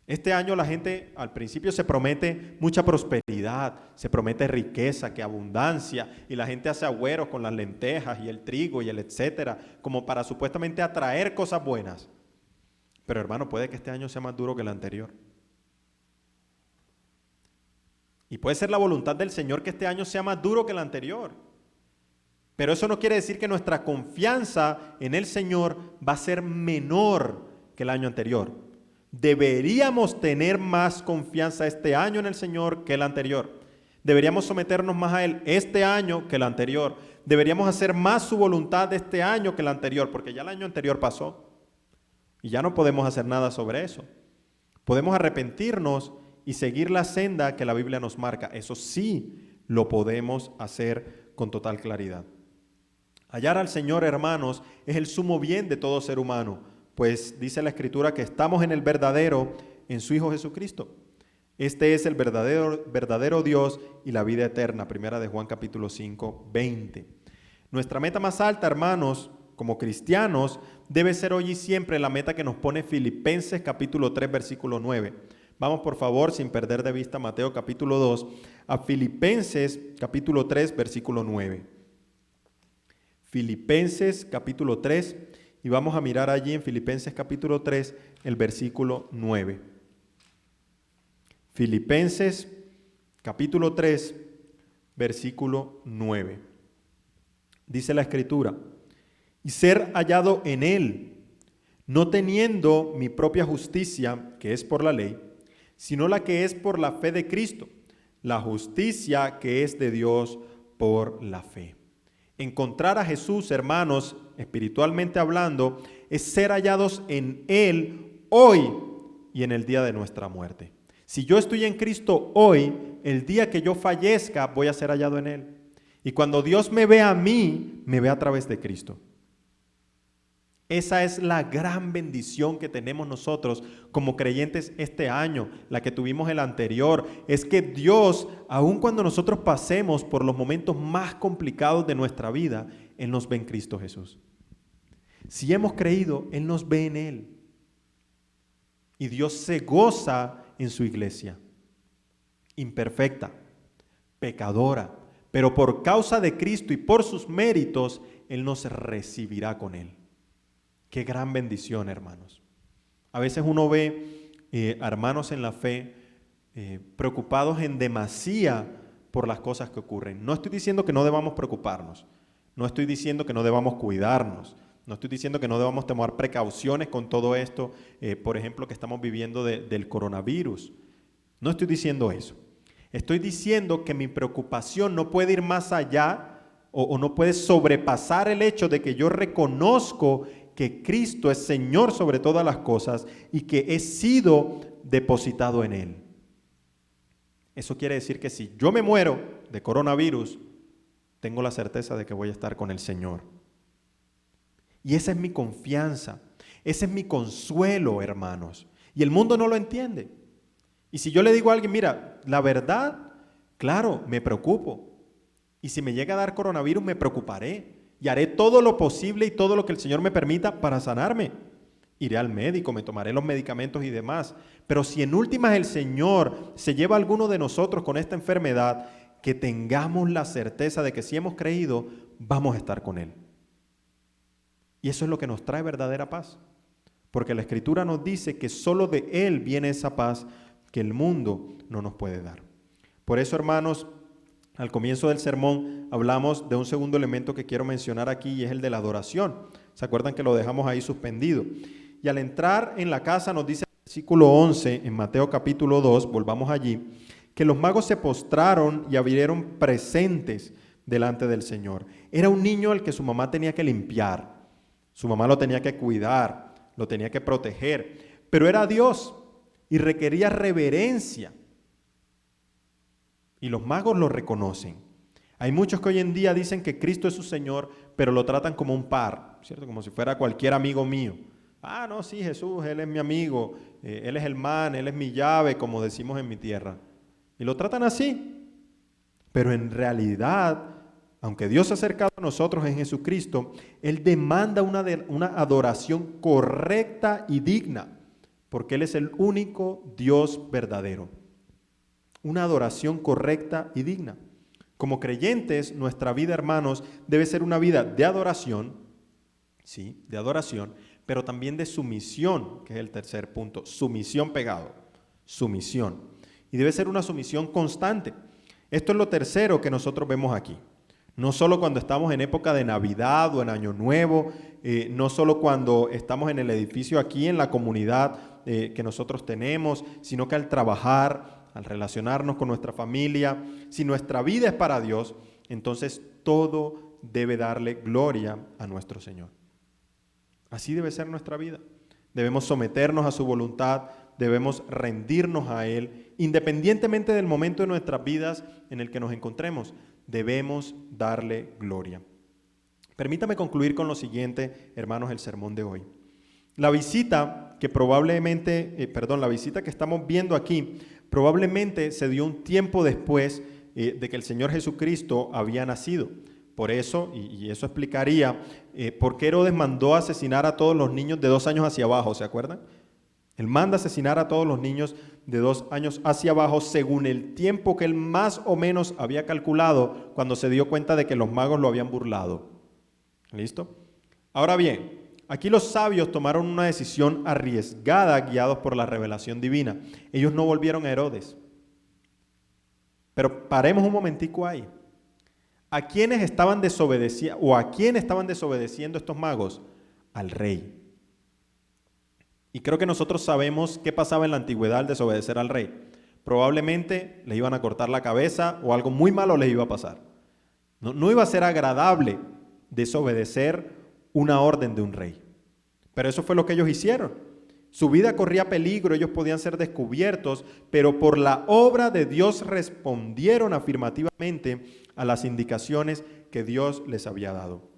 Este año la gente al principio se promete mucha prosperidad, se promete riqueza, que abundancia, y la gente hace agüeros con las lentejas y el trigo y el etcétera, como para supuestamente atraer cosas buenas. Pero hermano, puede que este año sea más duro que el anterior. Y puede ser la voluntad del Señor que este año sea más duro que el anterior. Pero eso no quiere decir que nuestra confianza en el Señor va a ser menor que el año anterior. Deberíamos tener más confianza este año en el Señor que el anterior. Deberíamos someternos más a Él este año que el anterior. Deberíamos hacer más su voluntad este año que el anterior, porque ya el año anterior pasó. y ya no podemos hacer nada sobre eso. Podemos arrepentirnos y seguir la senda que la Biblia nos marca. Eso sí lo podemos hacer con total claridad. Hallar al Señor, hermanos, es el sumo bien de todo ser humano, pues dice la Escritura que estamos en el verdadero, en su Hijo Jesucristo. Este es el verdadero Dios y la vida eterna. Primera de Juan capítulo 5, 20. Nuestra meta más alta, hermanos, como cristianos, debe ser hoy y siempre la meta que nos pone Filipenses capítulo 3, versículo 9. Vamos por favor, sin perder de vista Mateo capítulo 2, a Filipenses capítulo 3, versículo 9. Filipenses capítulo 3, y vamos a mirar allí en Filipenses capítulo 3, el versículo 9. Filipenses capítulo 3, versículo 9. Dice la Escritura: y ser hallado en Él, no teniendo mi propia justicia, que es por la ley, sino la que es por la fe de Cristo, la justicia que es de Dios por la fe. Encontrar a Jesús, hermanos, espiritualmente hablando, es ser hallados en Él hoy y en el día de nuestra muerte. Si yo estoy en Cristo hoy, el día que yo fallezca, voy a ser hallado en Él. Y cuando Dios me ve a mí, me ve a través de Cristo. Esa es la gran bendición que tenemos nosotros como creyentes este año, la que tuvimos el anterior. Es que Dios, aun cuando nosotros pasemos por los momentos más complicados de nuestra vida, Él nos ve en Cristo Jesús. Si hemos creído, Él nos ve en Él. Y Dios se goza en su iglesia, imperfecta, pecadora, pero por causa de Cristo y por sus méritos, Él nos recibirá con Él. Qué gran bendición, hermanos. A veces uno ve hermanos en la fe preocupados en demasía por las cosas que ocurren. No estoy diciendo que no debamos preocuparnos, no estoy diciendo que no debamos cuidarnos, no estoy diciendo que no debamos tomar precauciones con todo esto, por ejemplo, que estamos viviendo del coronavirus. No estoy diciendo eso. Estoy diciendo que mi preocupación no puede ir más allá o no puede sobrepasar el hecho de que yo reconozco que Cristo es Señor sobre todas las cosas y que he sido depositado en Él. Eso quiere decir que si yo me muero de coronavirus, tengo la certeza de que voy a estar con el Señor. Y esa es mi confianza, ese es mi consuelo, hermanos. Y el mundo no lo entiende. Y si yo le digo a alguien, mira, la verdad, claro, me preocupo. Y si me llega a dar coronavirus, me preocuparé. Y haré todo lo posible y todo lo que el Señor me permita para sanarme. Iré al médico, me tomaré los medicamentos y demás. Pero si en últimas el Señor se lleva a alguno de nosotros con esta enfermedad, que tengamos la certeza de que si hemos creído, vamos a estar con Él. Y eso es lo que nos trae verdadera paz. Porque la Escritura nos dice que solo de Él viene esa paz que el mundo no nos puede dar. Por eso, hermanos, al comienzo del sermón hablamos de un segundo elemento que quiero mencionar aquí y es el de la adoración. ¿Se acuerdan que lo dejamos ahí suspendido? Y al entrar en la casa nos dice el versículo 11 en Mateo capítulo 2, volvamos allí, que los magos se postraron y abrieron presentes delante del Señor. Era un niño al que su mamá tenía que limpiar, su mamá lo tenía que cuidar, lo tenía que proteger, pero era Dios y requería reverencia. Y los magos lo reconocen. Hay muchos que hoy en día dicen que Cristo es su Señor, pero lo tratan como un par, ¿cierto? Como si fuera cualquier amigo mío. Ah, no, sí, Jesús, Él es mi amigo, Él es el man, Él es mi llave, como decimos en mi tierra. Y lo tratan así. Pero en realidad, aunque Dios se ha acercado a nosotros en Jesucristo, Él demanda una adoración correcta y digna, porque Él es el único Dios verdadero. Una adoración correcta y digna. Como creyentes, nuestra vida, hermanos, debe ser una vida de adoración, sí, de adoración, pero también de sumisión, que es el tercer punto, sumisión pegado, sumisión. Y debe ser una sumisión constante. Esto es lo tercero que nosotros vemos aquí. No solo cuando estamos en época de Navidad o en Año Nuevo, no solo cuando estamos en el edificio aquí en la comunidad que nosotros tenemos, sino que al trabajar, al relacionarnos con nuestra familia, si nuestra vida es para Dios, entonces todo debe darle gloria a nuestro Señor. Así debe ser nuestra vida. Debemos someternos a su voluntad, debemos rendirnos a Él, independientemente del momento de nuestras vidas en el que nos encontremos. Debemos darle gloria. Permítame concluir con lo siguiente, hermanos, el sermón de hoy. La visita que la visita que estamos viendo aquí, probablemente se dio un tiempo después de que el Señor Jesucristo había nacido. Por eso, y eso explicaría por qué Herodes mandó asesinar a todos los niños de 2 años hacia abajo, ¿se acuerdan? Él manda asesinar a todos los niños de 2 años hacia abajo según el tiempo que él más o menos había calculado cuando se dio cuenta de que los magos lo habían burlado. ¿Listo? Ahora bien, aquí los sabios tomaron una decisión arriesgada guiados por la revelación divina. Ellos no volvieron a Herodes. Pero paremos un momentico ahí. ¿A quiénes estaban desobedeciendo o a quién estaban desobedeciendo estos magos? Al rey. Y creo que nosotros sabemos qué pasaba en la antigüedad al desobedecer al rey. Probablemente les iban a cortar la cabeza o algo muy malo les iba a pasar. No iba a ser agradable desobedecer una orden de un rey. Pero eso fue lo que ellos hicieron. Su vida corría peligro, ellos podían ser descubiertos, pero por la obra de Dios respondieron afirmativamente a las indicaciones que Dios les había dado.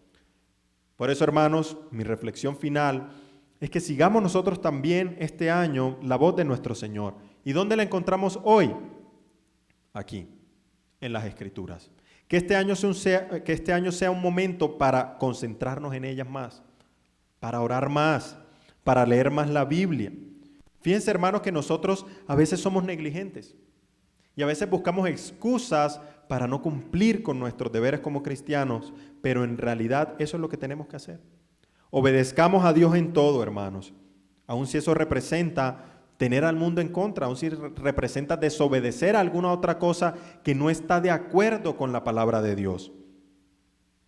Por eso, hermanos, mi reflexión final es que sigamos nosotros también este año la voz de nuestro Señor. ¿Y dónde la encontramos hoy? Aquí, en las Escrituras. Que este año sea un momento para concentrarnos en ellas más, para orar más, para leer más la Biblia. Fíjense, hermanos, que nosotros a veces somos negligentes y a veces buscamos excusas para no cumplir con nuestros deberes como cristianos, pero en realidad eso es lo que tenemos que hacer. Obedezcamos a Dios en todo, hermanos, aun si eso representa tener al mundo en contra, aun si representa desobedecer a alguna otra cosa que no está de acuerdo con la palabra de Dios.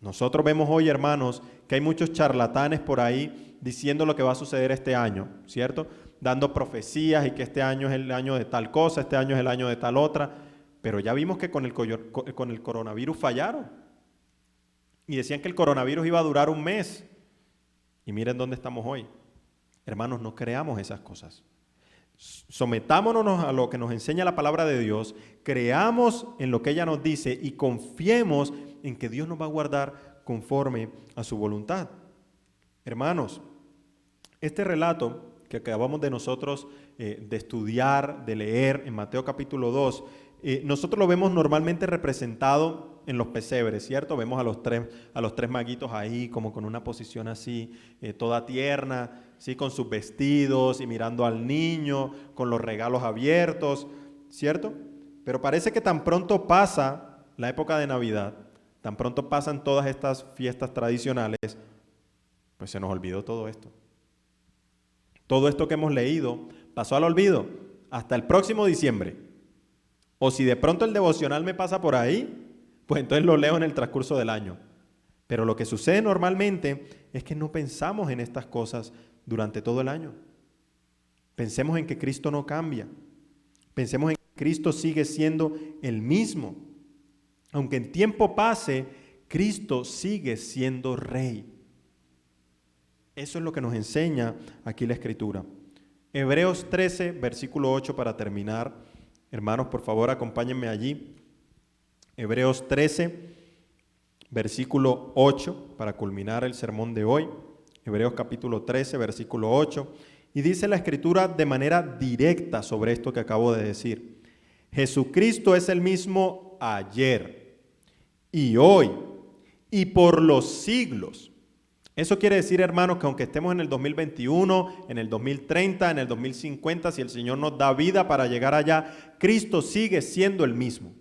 Nosotros vemos hoy, hermanos, que hay muchos charlatanes por ahí diciendo lo que va a suceder este año, ¿cierto? Dando profecías y que este año es el año de tal cosa, este año es el año de tal otra, pero ya vimos que con el coronavirus fallaron y decían que el coronavirus iba a durar 1 mes y miren dónde estamos hoy. Hermanos, no creamos esas cosas. Sometámonos a lo que nos enseña la palabra de Dios, creamos en lo que ella nos dice y confiemos en que Dios nos va a guardar conforme a su voluntad. Hermanos, este relato que acabamos de nosotros de estudiar, de leer en Mateo capítulo 2, nosotros lo vemos normalmente representado en los pesebres, ¿cierto? Vemos a los tres maguitos ahí como con una posición así, toda tierna, ¿sí? Con sus vestidos y mirando al niño, con los regalos abiertos, ¿cierto? Pero parece que tan pronto pasa la época de Navidad, tan pronto pasan todas estas fiestas tradicionales, pues se nos olvidó todo esto. Todo esto que hemos leído pasó al olvido hasta el próximo diciembre. O si de pronto el devocional me pasa por ahí, pues entonces lo leo en el transcurso del año. Pero lo que sucede normalmente es que no pensamos en estas cosas durante todo el año. Pensemos en que Cristo no cambia. Pensemos en que Cristo sigue siendo el mismo. Aunque en tiempo pase, Cristo sigue siendo Rey. Eso es lo que nos enseña aquí la Escritura. Hebreos 13, versículo 8 para terminar. Hermanos, por favor, acompáñenme allí. Hebreos 13, versículo 8 para culminar el sermón de hoy. Hebreos capítulo 13, versículo 8. Y dice la Escritura de manera directa sobre esto que acabo de decir. Jesucristo es el mismo ayer y hoy y por los siglos. Eso quiere decir, hermanos, que aunque estemos en el 2021, en el 2030, en el 2050, si el Señor nos da vida para llegar allá, Cristo sigue siendo el mismo.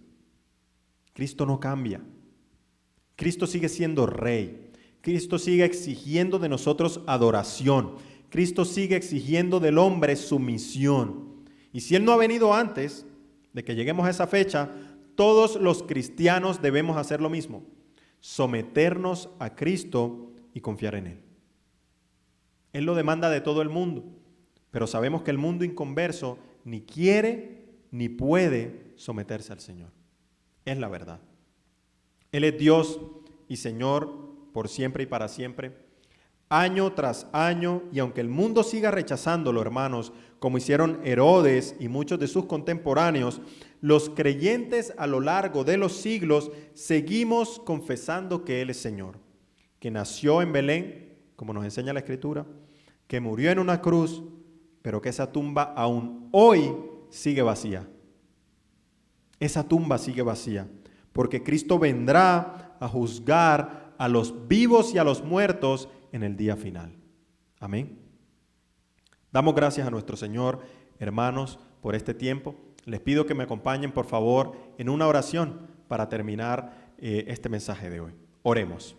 Cristo no cambia. Cristo sigue siendo Rey. Cristo sigue exigiendo de nosotros adoración. Cristo sigue exigiendo del hombre sumisión. Y si Él no ha venido antes de que lleguemos a esa fecha, todos los cristianos debemos hacer lo mismo. Someternos a Cristo y confiar en Él. Él lo demanda de todo el mundo, pero sabemos que el mundo inconverso ni quiere ni puede someterse al Señor. Es la verdad. Él es Dios y Señor por siempre y para siempre. año tras año, y aunque el mundo siga rechazándolo, hermanos, como hicieron Herodes y muchos de sus contemporáneos, los creyentes a lo largo de los siglos seguimos confesando que Él es Señor, que nació en Belén, como nos enseña la Escritura, que murió en una cruz, pero que esa tumba aún hoy sigue vacía. Esa tumba sigue vacía, porque Cristo vendrá a juzgar a los vivos y a los muertos en el día final. Amén. Damos gracias a nuestro Señor, hermanos, por este tiempo. Les pido que me acompañen, por favor, en una oración para terminar este mensaje de hoy. Oremos.